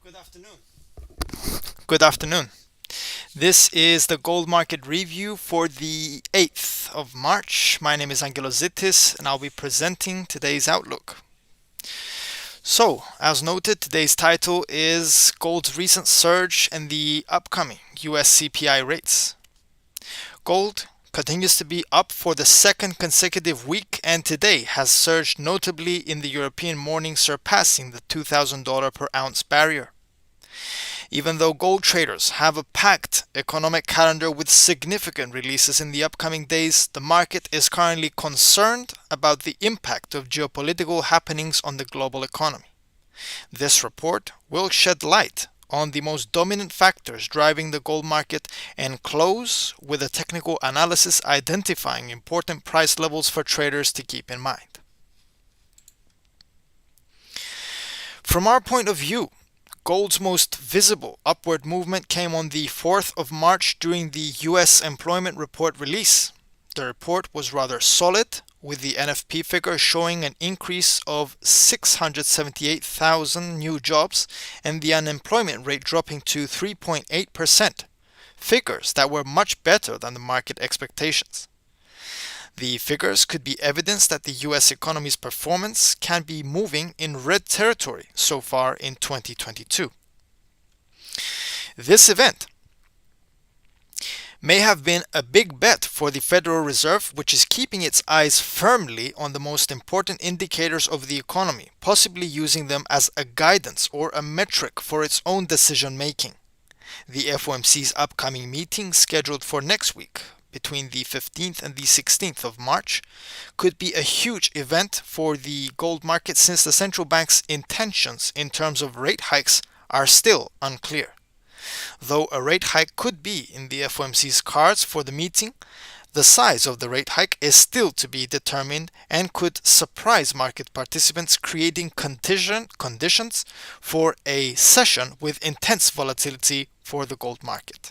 Good afternoon. Good afternoon. This is the gold market review for the 8th of March. My name is Angelos Zitis and I'll be presenting today's outlook. So, as noted, today's title is Gold's Recent Surge and the Upcoming US CPI Rates. Gold continues to be up for the second consecutive week and today has surged notably in the European morning, surpassing the $2,000 per ounce barrier. Even though gold traders have a packed economic calendar with significant releases in the upcoming days, the market is currently concerned about the impact of geopolitical happenings on the global economy. This report will shed light on the most dominant factors driving the gold market and close with a technical analysis identifying important price levels for traders to keep in mind. From our point of view, gold's most visible upward movement came on the 4th of March during the US employment report release. The report was rather solid, with the NFP figure showing an increase of 678,000 new jobs and the unemployment rate dropping to 3.8%, figures that were much better than the market expectations. The figures could be evidence that the US economy's performance can be moving in red territory so far in 2022. This event may have been a big bet for the Federal Reserve, which is keeping its eyes firmly on the most important indicators of the economy, possibly using them as a guidance or a metric for its own decision making. The FOMC's upcoming meeting, scheduled for next week, between the 15th and the 16th of March, could be a huge event for the gold market since the central bank's intentions in terms of rate hikes are still unclear. Though a rate hike could be in the FOMC's cards for the meeting, the size of the rate hike is still to be determined and could surprise market participants, creating conditions for a session with intense volatility for the gold market.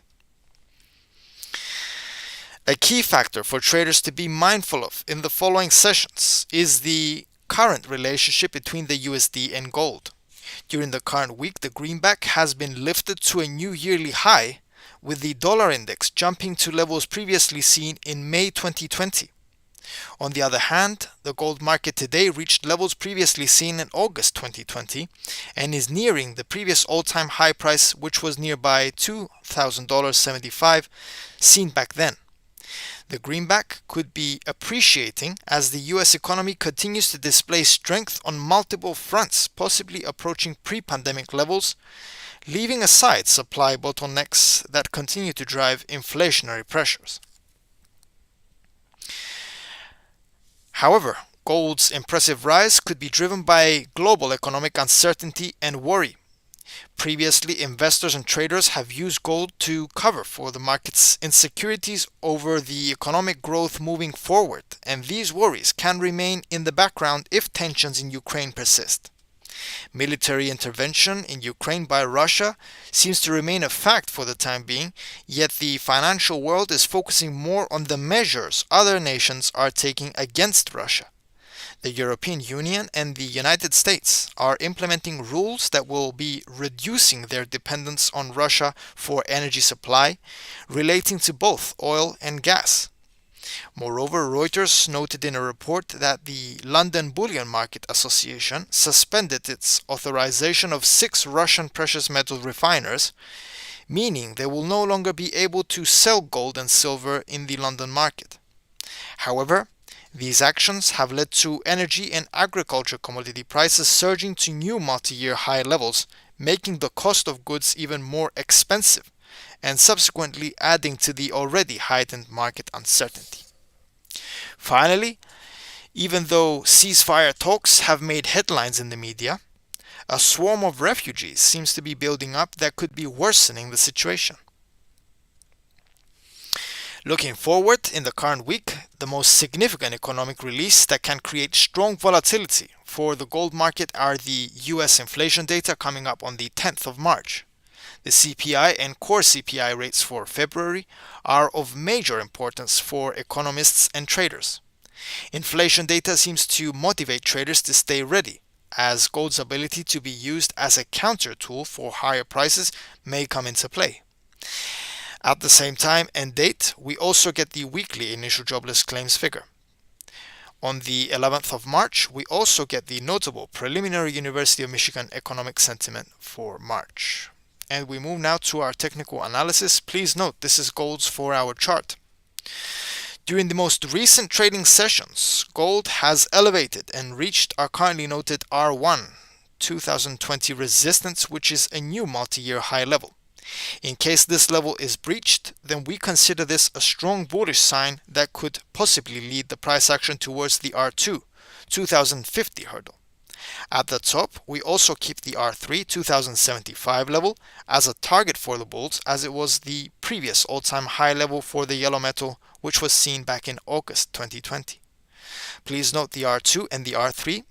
A key factor for traders to be mindful of in the following sessions is the current relationship between the USD and gold. During the current week, the greenback has been lifted to a new yearly high, with the dollar index jumping to levels previously seen in May 2020. On the other hand, the gold market today reached levels previously seen in August 2020 and is nearing the previous all-time high price, which was nearby $2,000.75 seen back then. The greenback could be appreciating as the US economy continues to display strength on multiple fronts, possibly approaching pre-pandemic levels, leaving aside supply bottlenecks that continue to drive inflationary pressures. However, gold's impressive rise could be driven by global economic uncertainty and worry. Previously, investors and traders have used gold to cover for the market's insecurities over the economic growth moving forward, and these worries can remain in the background if tensions in Ukraine persist. Military intervention in Ukraine by Russia seems to remain a fact for the time being, yet the financial world is focusing more on the measures other nations are taking against Russia. The European Union and the United States are implementing rules that will be reducing their dependence on Russia for energy supply, relating to both oil and gas. Moreover, Reuters noted in a report that the London Bullion Market Association suspended its authorization of 6 Russian precious metal refiners, meaning they will no longer be able to sell gold and silver in the London market. However, these actions have led to energy and agriculture commodity prices surging to new multi-year high levels, making the cost of goods even more expensive, and subsequently adding to the already heightened market uncertainty. Finally, even though ceasefire talks have made headlines in the media, a swarm of refugees seems to be building up that could be worsening the situation. Looking forward, in the current week, the most significant economic release that can create strong volatility for the gold market are the US inflation data coming up on the 10th of March. The CPI and core CPI rates for February are of major importance for economists and traders. Inflation data seems to motivate traders to stay ready, as gold's ability to be used as a counter tool for higher prices may come into play. At the same time and date, we also get the weekly initial jobless claims figure. On the 11th of March, we also get the notable preliminary University of Michigan economic sentiment for March. And we move now to our technical analysis. Please note this is gold's 4-hour chart. During the most recent trading sessions, gold has elevated and reached our currently noted R1 2020 resistance, which is a new multi-year high level. In case this level is breached, then we consider this a strong bullish sign that could possibly lead the price action towards the R2 2050 hurdle. At the top, we also keep the R3 2075 level as a target for the bulls, as it was the previous all-time high level for the yellow metal, which was seen back in August 2020. Please note the R2 and the R3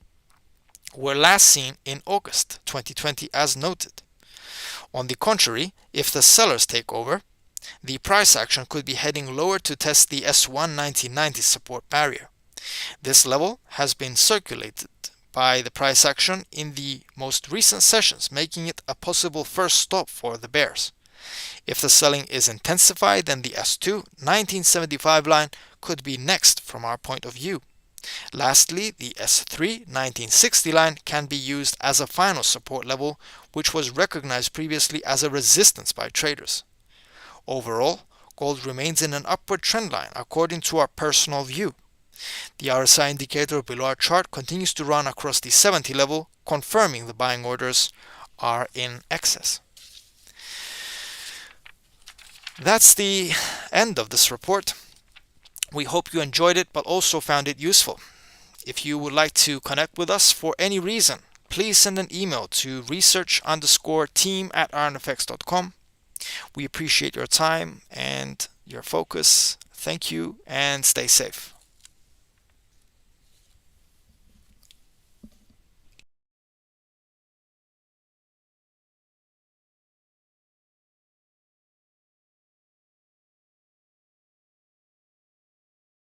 were last seen in August 2020 as noted. On the contrary, if the sellers take over, the price action could be heading lower to test the S1 1990 support barrier. This level has been circulated by the price action in the most recent sessions, making it a possible first stop for the bears. If the selling is intensified, then the S2 1975 line could be next from our point of view. Lastly, the S3 1960 line can be used as a final support level, which was recognized previously as a resistance by traders. Overall, gold remains in an upward trend line according to our personal view. The RSI indicator below our chart continues to run across the 70 level, confirming the buying orders are in excess. That's the end of this report. We hope you enjoyed it, but also found it useful. If you would like to connect with us for any reason, please send an email to research_team@ironfx.com. We appreciate your time and your focus. Thank you and stay safe.